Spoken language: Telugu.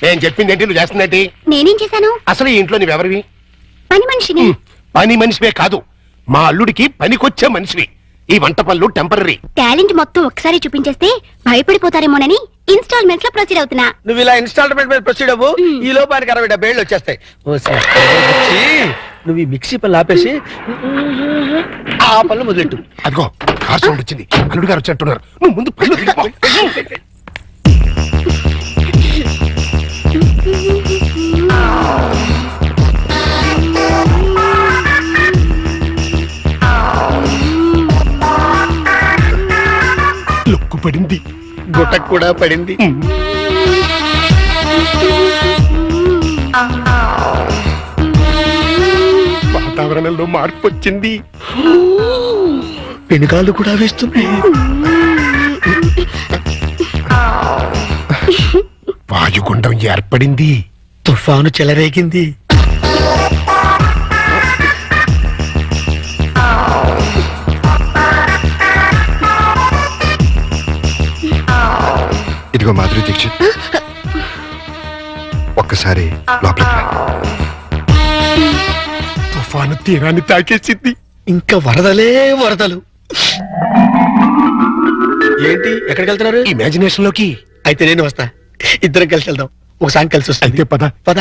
నేను చెప్పింది ఏంటి, నువ్వు చేస్తున్నట్టు? నేనేం చేశాను? అసలు ఈ ఇంట్లో నువ్వెవరివి? పని మనిషిని. పని మనిషివే కాదు, మా అల్లుడికి పనికొచ్చే మనిషివి. ఈ వంట పనులు టెంపరరీ. టాలెంట్ మొత్తం ఒకసారి చూపించేస్తే భయపడిపోతారేమోనని ఇన్స్టాల్మెంట్స్ లో ప్రొసీడ్ అవుతున్నా. నువ్వు ఇలా ఇన్స్టాల్మెంట్ మీద ప్రొసీడ్ అవ్వు, ఈ లోపానికి 60-70 ఏళ్ళు వచ్చేస్తాయి. నువ్వు ఈ మిక్సీ పనులు ఆపేసి ఆ పనులు మొదలెట్టు. అదిగో కార్ సౌండ్ వచ్చింది, అల్లుడు గారు వచ్చినట్టున్నారు. నువ్వు ముందు పనులు దిగిపో. లొక్కు పడింది, గుట్టకు కూడా పడింది. వాతావరణంలో మార్పు వచ్చింది. పెనుగాళ్ళు కూడా వేస్తున్నాయి. వాయుగుండం ఏర్పడింది. తుఫాను చెలరేగింది. ఇదిగో మాధురి దీక్షిత్, ఒక్కసారి లోపలికి రా. తుఫాను తీరాన్ని తాకేసింది. ఇంకా వరదలే వరదలు. ఏంటి, ఎక్కడికి వెళ్తున్నారు? ఇమాజినేషన్ లోకి. అయితే నేను వస్తా, ఇద్దరం కలిసి వెళ్దాం. ఒక సాంగ్ కలిసి వస్తుంది. అయితే పద. పద.